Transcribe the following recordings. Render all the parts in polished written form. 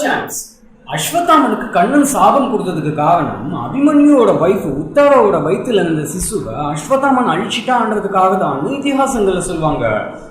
Chance. அஸ்வத்தாமனுக்கு Kannan சாபம் கொடுத்ததுக்கு காரணம் அபிமன்யுவோட வைஃப் உத்தராவோட வயிற்றுல இருந்த சிசுவை அஸ்வத்தாமன் அழிச்சிட்டான்றதுக்காக தான் இதிகாசங்கள்ல சொல்லுவாங்க.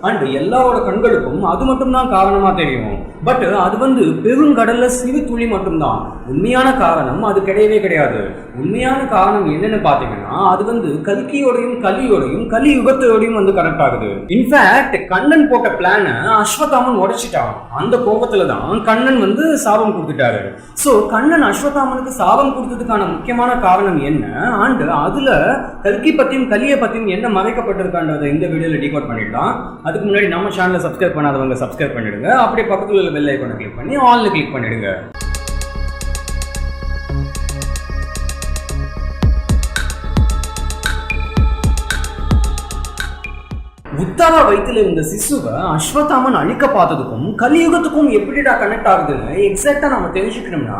அண்ட் எல்லாரோட கண்களுக்கும் அது மட்டும் தான் காரணமா தெரியும். பட் அது பெருங்கடல்ல சிறு துளி மட்டும்தான். உண்மையான காரணம் அது கிடையவே கிடையாது. உண்மையான காரணம் என்னன்னு பாத்தீங்கன்னா அது கல்கியோடையும் கலியோடையும் கலியுகத்தோடையும் கனெக்ட் ஆகுது. இன்ஃபேக்ட் கண்ணன் போட்ட பிளான அஸ்வத்தாமன் உடைச்சிட்டான். அந்த கோபத்துல தான் கண்ணன் சாபம் கொடுத்துட்டாரு. சோ கண்ணன் அஸ்வத்தாமனுக்கு சாபம் கொடுத்ததுக்கான முக்கியமான காரணம் என்ன, அண்ட் அதுல கல்கி பத்தியும் கலியை பத்தியும் என்ன மறைக்கப்பட்டிருக்கான்றதை இந்த வீடியோல டீகோட் பண்ணிடலாம். அதுக்கு முன்னாடி நம்ம சேனலை சப்ஸ்கிரைப் பண்ணாதவங்க சப்ஸ்கிரைப் பண்ணிடுங்க. அப்படியே பக்கத்துல உள்ள பெல் ஐகானை கிளிக் பண்ணி ஆல்ல கிளிக் பண்ணிடுங்க. உத்தரா வயிற்றுல இருந்த சிசுவை அஸ்வத்தாமன் அழிக்க பார்த்ததுக்கும் கலியுகத்துக்கும் எப்படிடா கனெக்ட் ஆகுதுன்னு எக்ஸாக்டா நம்ம தெரிஞ்சுக்கணும்னா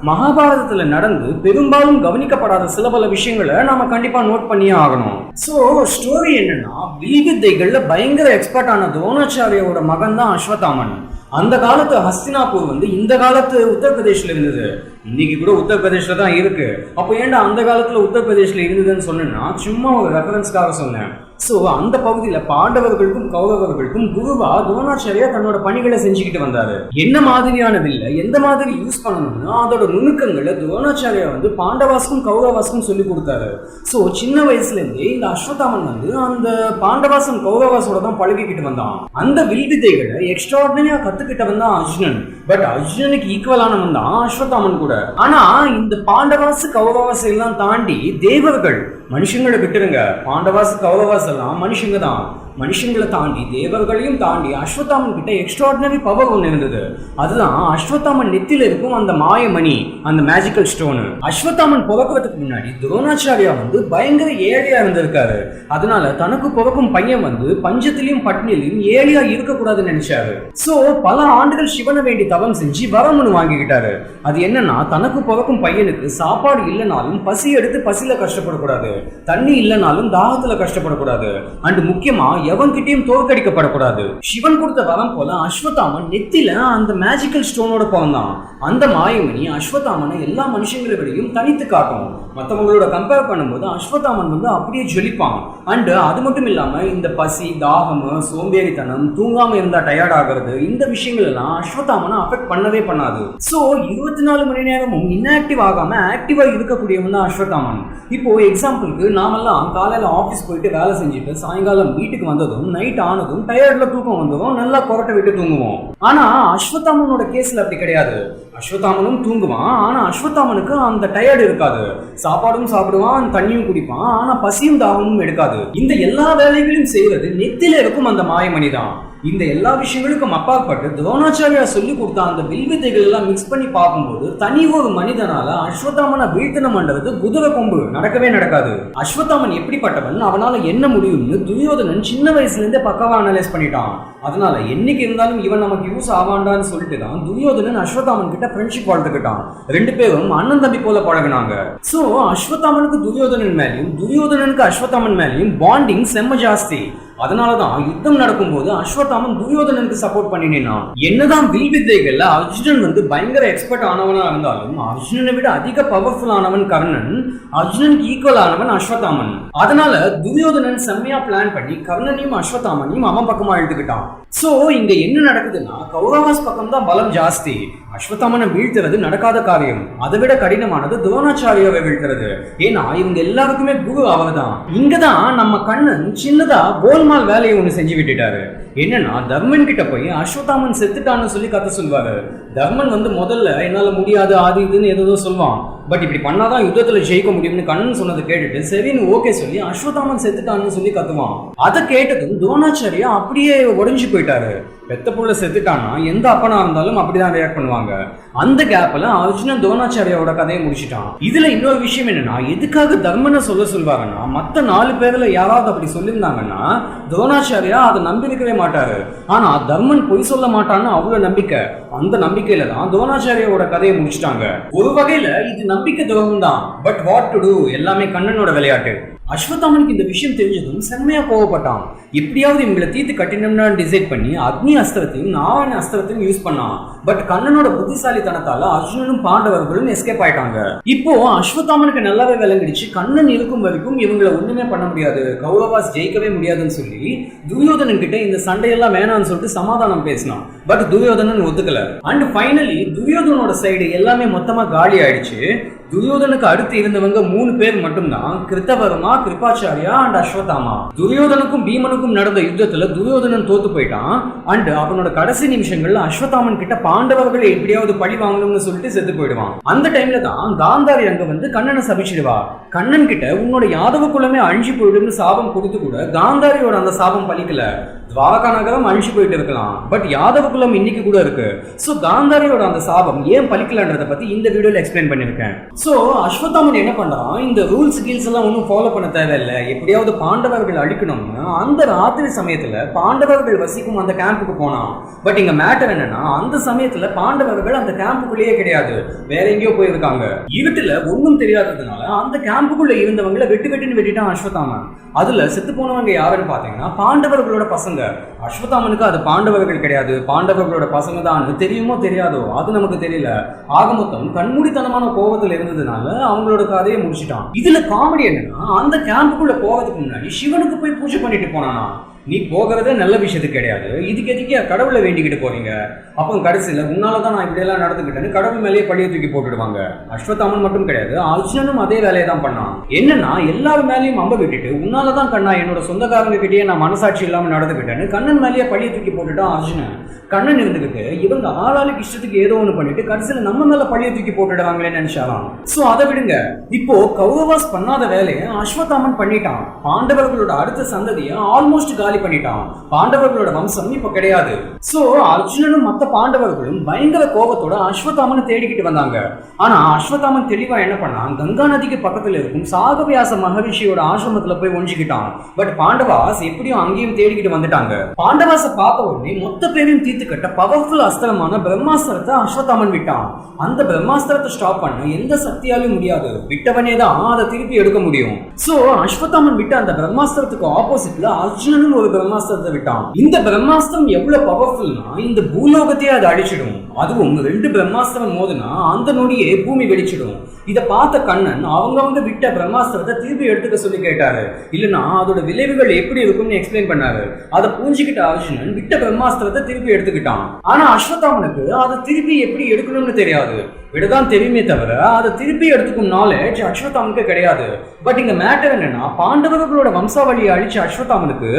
மகாபாரதத்துல நடந்து பெரும்பாலும் கவனிக்கப்படாத சில பல விஷயங்களை நாம கண்டிப்பா நோட் பண்ணியே ஆகணும். சோ ஸ்டோரி என்னன்னா, வில்வித்தைகள்ல பயங்கர எக்ஸ்பர்ட் ஆன துரோணாச்சாரியோட மகன் தான் அஸ்வத்தாமன். அந்த காலத்து ஹஸ்தினாபூர் இந்த காலத்து உத்தரப்பிரதேஷ்ல இருந்தது. இன்னைக்கு கூட உத்தரப்பிரதேஷ்ல தான் இருக்கு. அப்போ ஏன்டா அந்த காலத்துல உத்தரப்பிரதேஷ்ல இருந்ததுன்னு சொன்னா சும்மா ஒரு ரெஃபரன்ஸ்க்காக சொன்னேன். சோ அந்த பகுதியில பாண்டவர்களுக்கும் கௌரவர்களுக்கும் குருவா துரோணாச்சாரியா தன்னோட பணிகளை செஞ்சுக்கிட்டு வந்தாரு. என்ன மாதிரியான வில்ல எந்த மாதிரி யூஸ் பண்ணணும்னு அதோட நுணுக்கங்களை துரோணாச்சாரியா பாண்டவாஸ்க்கும் கௌரவாஸ்க்கும் சொல்லி கொடுத்தாரு. சோ சின்ன வயசுல இருந்தே இந்த அஸ்வத்தாமன் அந்த பாண்டவாசம் கௌரவாசோட தான் பழகிக்கிட்டு வந்தான். அந்த வில்வித்தைகளை எக்ஸ்ட்ராடினரியா கத்துக்கிட்டவன் தான் அர்ஜுனன். பட் அர்ஜுனனுக்கு ஈக்குவலானவன் தான் அஸ்வத்தாமன் கூட. ஆனா இந்த பாண்டவாசு கௌரவாசை எல்லாம் தாண்டி தேவர்கள், மனுஷங்களை விட்டுருங்க, பாண்டவாசு கௌரவாஸ் எல்லாம் மனுஷங்க தான். மனுஷங்களை தாண்டி தேவர்களையும் தாண்டி அஸ்வத்தாமன் கிட்ட எக்ஸ்ட்ராடினரி பவர் ஒன்று இருந்தது. அதுதான் அஸ்வத்தாமன் நெத்தில இருக்கும் அந்த மாயமணி, அந்த மேஜிக்கல் ஸ்டோனு. அஸ்வத்தாமன் பிறக்கிறதுக்கு முன்னாடி துரோணாச்சாரியா பயங்கர ஏழையா இருந்திருக்காரு. அதனால தனக்கு பிறக்கும் பையன் பஞ்சத்திலையும் பட்னிலையும் ஏழையா இருக்கக்கூடாதுன்னு நினைச்சாரு. சோ பல ஆண்டுகள் சிவனை வேண்டி தவம் செஞ்சு வரமுன்னு வாங்கிக்கிட்டாரு. அது என்னன்னா, தனக்கு பிறக்கும் பையனுக்கு சாப்பாடு இல்லைனாலும் பசி எடுத்து பசியில கஷ்டப்படக்கூடாது, தண்ணி இல்லைனாலும் தாகத்துல கஷ்டப்படக்கூடாது, அண்ட் முக்கியமா எவன்கிட்டயும் தோற்கடிக்கப்படக்கூடாது. சிவன் கொடுத்த வரம் போல அஸ்வத்தாமன் நெத்தில அந்த மேஜிக்கல் ஸ்டோனோட பிறந்தான். அந்த மாயமணி அஸ்வத்தாமனை எல்லா மனுஷங்களை விடையும் தனித்து காட்டும். மற்றவங்களோட கம்பேர் பண்ணும்போது அஸ்வத்தாமன் அப்படியே ஜொலிப்பான். அண்ட் அது மட்டும் இல்லாம இந்த பசி, தாகம், சோம்பேறித்தனம், தூங்காம இருந்தா டயர்ட் ஆகிறது, இந்த விஷயங்கள் எல்லாம் அஸ்வத்தாமனை அஃபெக்ட் பண்ணவே பண்ணாது. சோ 24 மணி நேரமும் இன்ஆக்டிவ் ஆகாம ஆக்டிவா இருக்கக்கூடியவன் தான் அஸ்வத்தாமன். இப்போ எக்ஸாம்பிளுக்கு நாமெல்லாம் காலையில ஆபீஸ் போயிட்டு வேலை செஞ்சுட்டு சாயங்காலம் வீட்டுக்கு வந்ததும் நைட் ஆனதும் டயர்ட்ல தூக்கம் வந்ததும் நல்லா கொரட்டை விட்டு தூங்குவோம். ஆனா அஸ்வத்தாமனோட கேஸ்ல அப்படி கிடையாது. அஸ்வத்தாமனும் தூங்குவான், ஆனா அஸ்வத்தாமனுக்கு அந்த டயர்டு இருக்காது. சாப்பாடும் சாப்பிடுவான், தண்ணியும் குடிப்பான், ஆனா பசியும் தாகமும் எடுக்காது. இந்த எல்லா வேலைகளையும் செய்வது நெத்தில இருக்கும் அந்த மாயமணி தான். இந்த எல்லா விஷயங்களுக்கும் அப்பாற்பட்டு துரோணாச்சாரியா சொல்லி கொடுத்த அந்த வில்வித்தைகள் எல்லாம் மிக்ஸ் பண்ணி பார்க்கும்போது தனி ஒரு மனிதனால அஸ்வத்தாமனை வீழ்த்தணும்ன்றது குதிரை கொம்பு நடக்கவே நடக்காது. அஸ்வத்தாமன் எப்படிப்பட்டவன், அவனால என்ன முடியும்னு துரியோதனன் சின்ன வயசுல இருந்தே பக்கவா அனலைஸ் பண்ணிட்டான். அதனால என்னைக்கு இருந்தாலும் இவன் நமக்கு யூஸ் ஆவாண்டான்னு சொல்லிட்டு தான் துரியோதனன் அஸ்வத்தாமன் கிட்ட ஃப்ரெண்ட்ஷிப் வளர்த்துக்கிட்டான். ரெண்டு பேரும் அண்ணன் தம்பி போல பழகினாங்க. சோ அஸ்வத்தாமனுக்கு துரியோதனன் மேலையும் துரியோதனனுக்கு அஸ்வத்தாமன் மேலையும் பாண்டிங் செம்ம ஜாஸ்தி. அதனாலதான் யுத்தம் நடக்கும் போது அஸ்வத்தாமன் துரியோதனனுக்கு சப்போர்ட் பண்ணினான். என்னதான் வில்வித்தைகள்ல அர்ஜுனன் பயங்கர எக்ஸ்பர்ட் ஆனவனா இருந்தாலும் அர்ஜுனனை விட அதிக பவர்ஃபுல் ஆனவன் கர்ணன், அர்ஜுனனுக்கு ஈக்குவல் ஆனவன் அஸ்வத்தாமன். அதனால துரியோதனன் செம்மையா பிளான் பண்ணி கர்ணனையும் அஸ்வத்தாமனையும் அவன் பக்கமா எழுத்துக்கிட்டான். சோ இங்க என்ன நடக்குதுன்னா, கௌரவாஸ் பக்கம் தான் பலம் ஜாஸ்தி. அஸ்வத்தாமனை வீழ்த்துறது நடக்காத காரியம். அதை விட கடினமானது துரோணாச்சாரியாவை வீழ்த்துறது. ஏன்னா இவங்க எல்லாருக்குமே குரு அவர்தான். இங்கதான் நம்ம கண்ணன் சின்னதா கோல்மால் வேலையை ஒண்ணு செஞ்சு விட்டுட்டாரு. என்னன்னா, தர்மன் கிட்ட போய் அஸ்வத்தாமன் செத்துட்டான்னு சொல்லி கதை சொல்வாரு. தர்மன் முதல்ல என்னால முடியாது அது இதுன்னு ஏதோ சொல்லுவான். பட் இப்படி பண்ணாதான் யுத்தத்துல ஜெயிக்க முடியும்னு கண்ணன் சொன்னதை கேட்டுட்டு சரின்னு ஓகே சொல்லி அஸ்வத்தாமன் செத்துட்டான்னு சொல்லி கத்துவான். அதை கேட்டதும் துரோணாச்சாரியா அப்படியே உடைஞ்சு போயிட்டாரு. பெத்த புள்ள செத்துட்டானா எந்த அப்பனா இருந்தாலும் அப்படிதான் ரியாக்ட் பண்ணுவாங்க. அந்த கேப்ல அர்ஜுனன் துரோணாச்சாரியாவோட கதையை முடிச்சிட்டான். இதுல இன்னொரு விஷயம் என்னன்னா, எதுக்காக தர்மனை சொல்லுவாங்கன்னா, மத்த 4 பேர்ல யாராவது அப்படி சொல்லியிருந்தாங்கன்னா துரோணாச்சாரியா அதை நம்பியிருக்கவே மாட்டாரு. ஆனா தர்மன் பொய் சொல்ல மாட்டான்னு அவ்வளவு நம்பிக்கை. அந்த நம்பிக்கையில தான் துரோணாச்சாரியாவோட கதையை முடிச்சிட்டாங்க. ஒரு வகையில இது நம்பிக்கை துரோகம் தான். பட் வாட் டு டூ, எல்லாமே கண்ணனோட விளையாட்டு. அஸ்வத்தாமனுக்கு இந்த விஷயம் தெரிஞ்சதும் செம்மையா கோவப்பட்டான். எப்படியாவது இவங்களை தீர்த்து கட்டினோம்னா டிசைட் பண்ணி அக்னி அஸ்திரத்தையும் நாராயண அஸ்திரத்தையும் யூஸ் பண்ணான். பட் கண்ணனோட புத்திசாலித்தனத்தால அர்ஜுனனும் பாண்டவர்களும் எஸ்கேப் ஆயிட்டாங்க. இப்போ அஸ்வத்தாமனுக்கு நல்லாவே விளங்கிடுச்சு, கண்ணன் இருக்கும் வரைக்கும் இவங்களை ஒண்ணுமே பண்ண முடியாது, கௌரவாஸ் ஜெயிக்கவே முடியாதுன்னு சொல்லி துரியோதனன் கிட்ட இந்த சண்டையெல்லாம் வேணாம்னு சொல்லிட்டு சமாதானம் பேசினான். பட் துரியோதனன் ஒத்துக்கல. அண்ட் ஃபைனலி துரியோதனோட சைடு எல்லாமே மொத்தமா காலி ஆயிடுச்சு. துரியோதனுக்கு அடுத்து இருந்தவங்க 3 பேர் மட்டும்தான், கிருத்தவர்மா, கிருபாச்சாரியா அண்ட் அஸ்வத்தாமா. துரியோதனுக்கும் பீமனுக்கும் நடந்த யுத்தத்துல துரியோதனன் தோத்து போயிட்டான். அண்ட் அவனோட கடைசி நிமிஷங்கள்ல அஸ்வத்தாமன் கிட்ட பாண்டவர்களை எப்படியாவது பழி வாங்கணும்னு சொல்லிட்டு செத்து போயிடுவான். அந்த டைம்ல தான் காந்தாரி அங்க வந்து கண்ணனை சபிச்சிடுவா. கண்ணன் கிட்ட உன்னோட யாதவ குலமே அழிஞ்சு போயிடும்னு சாபம் கொடுத்து கூட காந்தாரியோட அந்த சாபம் பலிக்கல. துவாரகா நகரம் அழிஞ்சு போயிட்டு இருக்கலாம், பட் யாதவ குலம் இன்னைக்கு கூட இருக்கு. சோ காந்தாரியோட அந்த சாபம் ஏன் பலிக்கலன்றத பத்தி இந்த வீடியோல எக்ஸ்பிளைன் பண்ணிருக்கேன். சோ அஸ்வத்தாமன் என்ன பண்றான், இந்த ரூல்ஸ் கீல்ஸ் எல்லாம் ஒன்றும் ஃபாலோ பண்ண தேவையில்லை, எப்படியாவது பாண்டவர்கள் அழிக்கணும்னு அந்த ராத்திரி சமயத்துல பாண்டவர்கள் வசிக்கும் அந்த கேம்புக்கு போனான். பட் இங்க மேட்டர் என்னன்னா, அந்த சமயத்துல பாண்டவர்கள் அந்த கேம்புக்குள்ளேயே கிடையாது, வேற எங்கேயோ போயிருக்காங்க. இருட்டுல ஒன்றும் தெரியாததுனால அந்த கேம்புக்குள்ள இருந்தவங்களை வெட்டுன்னு வெட்டிட்டான் அஸ்வத்தாமன். அதுல செத்து போனவங்க யாருன்னு பாத்தீங்கன்னா பாண்டவர்களோட பசங்க. அஸ்வத்தாமனுக்கு அது பாண்டவர்கள் கிடையாது, பாண்டவர்களோட பசங்க தான் தெரியுமோ தெரியாதோ அது நமக்கு தெரியல. ஆக மொத்தம் கண்மூடித்தனமான கோபத்துல இருந்ததுனால அவங்களோட கதையை முடிச்சிட்டான். இதுல காமெடி என்னன்னா, அந்த கேம்புக்குள்ள போறதுக்கு முன்னாடி சிவனுக்கு போய் பூஜை பண்ணிட்டு போனானா. நீ போகிறதே நல்ல விஷயத்துக்கு கிடையாது, இதுக்கு எதுக்கே கடவுளை வேண்டிக்கிட்டு போறீங்க. அப்போ கடைசியில் உன்னாலதான் நான் இப்படியெல்லாம் நடந்துக்கிட்டேன்னு கடவுள் மேலேயே பழிய தூக்கி போட்டுடுவாங்க. அஸ்வத்தாமன் மட்டும் கிடையாது, அர்ஜுனனும் அதே வேலையை தான் பண்ணான். என்னன்னா எல்லாரும் மேலேயும் அம்ப விட்டுட்டு உன்னாலதான் கண்ணா என்னோட சொந்தக்காரங்க கிட்டேயே நான் மனசாட்சி இல்லாம நடந்துக்கிட்டேன்னு கண்ணன் மேலேயே பழிய தூக்கி போட்டுட்டான் அர்ஜுனன். கண்ணன் இருந்துகிட்டு இவங்க ஆளாளுக்கு இஷ்டத்துக்கு ஏதோ ஒண்ணு பண்ணிட்டு கடைசியில் நம்ம மேல பழிய தூக்கி போட்டுடுவாங்களேன்னு நினைச்சாலாம். சோ அதை விடுங்க, இப்போ கௌரவாஸ் பண்ணாத வேலையை அஸ்வத்தாமன் பண்ணிட்டான். பாண்டவர்களோட அடுத்த சந்ததியை ஆல்மோஸ்ட் காலி பண்ணிட்டான். பாண்டவர்களோட வம்சம் இப்ப கிடையாது. சோ அர்ஜுனனும் மத்த பாண்டவர்களும் பயங்கர கோபத்தோட அஸ்வத்தாமனை தேடிக்கிட்டு வந்தாங்க. ஆனா அஸ்வத்தாமன் தெளிவா என்ன பண்ணான், கங்கா நதிக்கு பக்கத்துல இருக்கும் சாகவியாச மகரிஷியோட ஆசிரமத்துல போய் ஒழிஞ்சுக்கிட்டான். பட் பாண்டவாஸ் எப்படியும் அங்கேயும் தேடிக்கிட்டு வந்துட்டாங்க. பாண்டவாச பார்த்த உடனே மொத்த பேரையும் தீர்த்துக்கட்ட பவர்ஃபுல் அஸ்திரமான பிரம்மாஸ்திரத்தை அஸ்வத்தாமன் விட்டான். அந்த பிரம்மாஸ்திரத்தை ஸ்டாப் பண்ண எந்த சக்தியாலும் முடியாது, விட்டவனே தான் அதை திருப்பி எடுக்க முடியும். சோ அஸ்வத்தாமன் விட்ட அந்த பிரம்மாஸ்திரத்துக்கு ஆப்போசிட்ல அர்ஜுனனும் ஒரு பிரம்மாஸ்திரத்தை விட்டான். இந்த பிரம்மாஸ்திரம் எவ்வளவு பவர்ஃபுல்னா இந்த பூலோகத்தையே அதை அழிச்சிடும். அதுவும் 2 பிரம்மாஸ்திரம் மோதுனா அந்த நொடியே பூமி வெடிச்சிடும். இதை பார்த்த கண்ணன் அவங்க விட்ட பிரம்மாஸ்திரத்தை திருப்பி எடுத்துக்க சொல்லி கேட்டாரு. இல்லைன்னா அதோட விளைவுகள் எப்படி இருக்கும்னு எக்ஸ்பிளைன் பண்ணாரு. அதை புரிஞ்சுக்கிட்ட அர்ஜுனன் விட்ட பிரம்மாஸ்திரத்தை திருப்பி எடுத்துக்கிட்டான். ஆனா அஸ்வத்தாமனுக்கு அதை திருப்பி எப்படி எடுக்கணும்னு தெரியாது. விடதான் தெரியுமே தவிர அதை திருப்பி எடுத்துக்கும் நாலேஜ் அஸ்வத்தாமனுக்கு கிடையாது. பட் இங்க மேட்டர் என்னன்னா, பாண்டவர்களோட வம்சாவளியை அழிச்ச அஸ்வத்தாமனுக்கு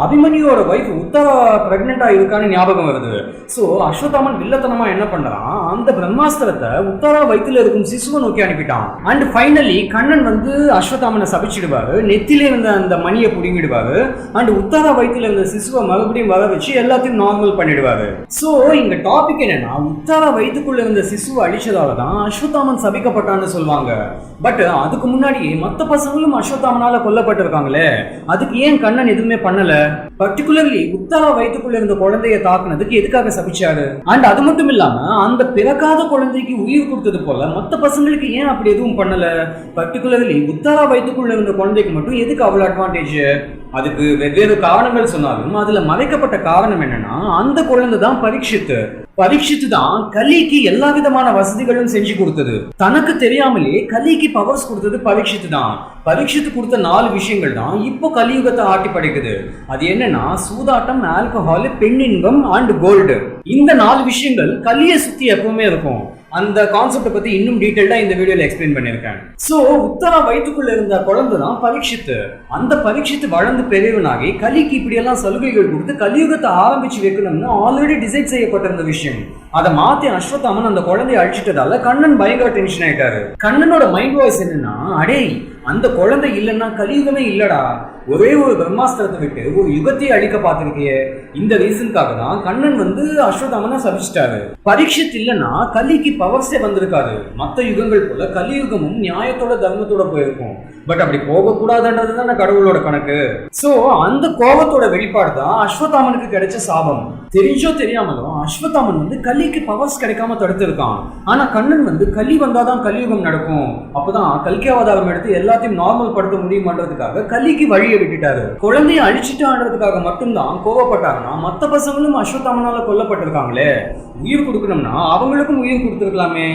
அபிமன்யுவோட வைஃப் உத்தரா பிரெக்னெண்டா இருக்கான்னு ஞாபகம் வருது. சோ அஸ்வத்தாமன் வில்லத்தனமா என்ன பண்றான், அந்த பிரம்மாஸ்திரத்தை உத்தரா வயிற்றுல இருக்கும் சிசுவை நோக்கி அனுப்பிட்டான். அண்ட் ஃபைனலி கண்ணன் வந்து அஸ்வத்தாமனை சபிச்சிடுவாரு, நெத்திலே இருந்த அந்த மணியை புடுங்கிடுவாரு. அண்ட் உத்தரா வயிற்றுல இருந்த சிசுவை மறுபடியும் வர வச்சு எல்லாத்தையும் நார்மல் பண்ணிடுவாரு. சோ இங்க டாபிக் என்னன்னா, உத்தரா வயிற்றுக்குள்ள இருந்த சிசுவை அழிச்சதால தான் அஸ்வத்தாமன் சபிக்கப்பட்டான்னு சொல்லுவாங்க. பட் அதுக்கு முன்னாடியே மத்த பசங்களும் அஸ்வத்தாமனால கொல்லப்பட்டிருக்காங்களே, அதுக்கு ஏன் கண்ணன் எதுவுமே பண்ணல? பர்டிகுலர்லி உத்தரா வயிற்றுக்குள்ள இருந்த குழந்தைய தாக்குனதுக்கு எதுக்காக சபிச்சாரு? அண்ட் அது மட்டும் இல்லாம அந்த பிறக்காத குழந்தைக்கு உயிர் கொடுத்தது போல மத்த பசங்களுக்கு ஏன் அப்படி எதுவும் பண்ணல? பர்டிகுலர்லி உத்தரா வயிற்றுக்குள்ள இருந்த குழந்தைக்கு மட்டும் எதுக்கு அவ்வளவு அட்வான்டேஜ்? அதுக்கு வெவ்வேறு காரணங்கள் சொன்னாலும் அதுல மறைக்கப்பட்ட காரணம் என்னன்னா, அந்த குழந்தை தான் பரீட்சித்து தான் கலிக்கு எல்லா விதமான வசதிகளும் செஞ்சு கொடுத்தது. தனக்கு தெரியாமலே கலிக்கு பவர்ஸ் கொடுத்தது பரீட்சித்து தான். பரீட்சித்து கொடுத்த 4 விஷயங்கள் தான் இப்போ கலியுகத்தை ஆட்டி படைக்குது. அது என்னன்னா, சூதாட்டம், ஆல்கஹால், பெண்ணின்பம் அண்ட் கோல்டு. இந்த 4 விஷயங்கள் கலியை சுத்தி எப்பவுமே இருக்கும். அந்த கான்செப்ட் பத்தி இன்னும் டீடைல்டா இந்த வீடியோல எக்ஸ்பிளைன் பண்ணிருக்கேன். சோ உத்தரா வயிற்றுக்குள்ள இருந்த குழந்தை தான் பரீட்சித்து. அந்த பரீட்சித்து வளர்ந்து பெரியவனாகி கலிக்கு இப்படி எல்லாம் சலுகைகள் கொடுத்து கலியுகத்தை ஆரம்பிச்சு வைக்கணும்னு ஆல்ரெடி டிசைட் செய்யப்பட்டிருந்த விஷயம். அதை மாத்தி அஸ்வத்தாமன் அந்த குழந்தைய அழிச்சிட்டதால கண்ணன் பயங்கர டென்ஷன் ஆயிட்டாரு. கண்ணனோட மைண்ட் வாய்ஸ் என்னன்னா, அடே அந்த குழந்தை இல்லைன்னா கலியுகமே இல்லடா, ஒரே ஒரு பிரம்மாஸ்திரத்தை விட்டு ஒரு யுகத்தையே அழிக்க பார்த்திருக்கியே. இந்த ரீசனுக்காக தான் கண்ணன் வந்து அஸ்வத்தாமனை சபிச்சிட்டாரு. பரீட்சித் இல்லைன்னா கலிக்கு பவர்ஸே வந்திருக்காரு. மற்ற யுகங்கள் போல கலியுகமும் நியாயத்தோட தர்மத்தோட போயிருக்கும். பட் அப்படி போகக்கூடாதுன்றது தான் கடவுளோட கணக்கு. சோ அந்த கோபத்தோட வெளிப்பாடு தான் அஸ்வத்தாமனுக்கு கிடைச்ச சாபம். தெரிஞ்சோ தெரியாமலோ அஸ்வத்தாமன் வந்து கலிக்கு பவர்ஸ் கிடைக்காம தடுத்திருக்கான். ஆனா கண்ணன் வந்து கலி வந்தாதான் கலியுகம் நடக்கும், அப்பதான் கல்கி அவதாரம் எடுத்து எல்லாத்தையும் நார்மல் படுத்த முடியுமான்றதுக்காக கலிக்கு வழியை விட்டுட்டாரு. குழந்தைய அழிச்சிட்டான்றதுக்காக மட்டும்தான் கோவப்பட்டாருன்னா மத்த பசங்களும் அஸ்வத்தாமனால கொல்லப்பட்டிருக்காங்களே, உயிர் கொடுக்கணும்னா அவங்களுக்கும் உயிர் கொடுத்துருக்கலாமே.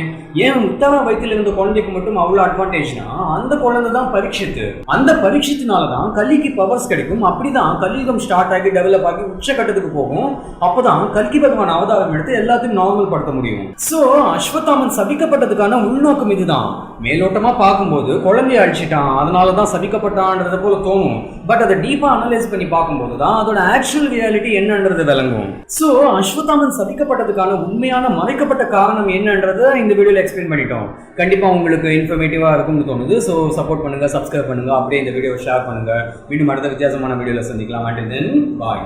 ஏன் உத்தரா வயிற்றுல இருந்த குழந்தைக்கு மட்டும் அவ்வளவு அட்வான்டேஜ்னா அந்த குழந்தை தான் பரீட்சித்து. அந்த பரீட்சித்தினாலதான் கலிக்கு பவர்ஸ் கிடைக்கும். அப்படிதான் கலியுகம் ஸ்டார்ட் ஆகி டெவலப் ஆகி உச்சகட்டத்துக்கு போகும். அப்பதான் கல்கி பகவான் அவதாரம் எடுத்து எல்லாத்தையும் நார்மல் படுத்த முடியும். சோ அஸ்வத்தாமன் சபிக்கப்பட்டதுக்கான உள்நோக்கம் இதுதான். மேலோட்டமா பார்க்கும்போது குழந்தைய அழிச்சிட்டான் அதனாலதான் சபிக்கப்பட்டான்றத போல தோணும். பட் அதை டீப்பா அனலைஸ் பண்ணி பார்க்கும்போது தான் அதோட ஆக்சுவல் ரியாலிட்டி என்னன்றது விளங்கும். சோ அஸ்வத்தாமன் சபிக்கப்பட்டதுக்கான உண்மையான மறைக்கப்பட்ட காரணம் என்னன்றதை இந்த வீடியோல எக்ஸ்பிளைன் பண்ணிட்டோம். கண்டிப்பா உங்களுக்கு இன்ஃபர்மேட்டிவா இருக்கும்னு தோணுது. ஸோ சப்போர்ட் பண்ணுங்க, சப்ஸ்கிரைப் பண்ணுங்க, அப்படியே இந்த வீடியோ ஷேர் பண்ணுங்க. மீண்டும் அடுத்த வித்தியாசமான வீடியோல சந்திக்கலாம். Until then, bye.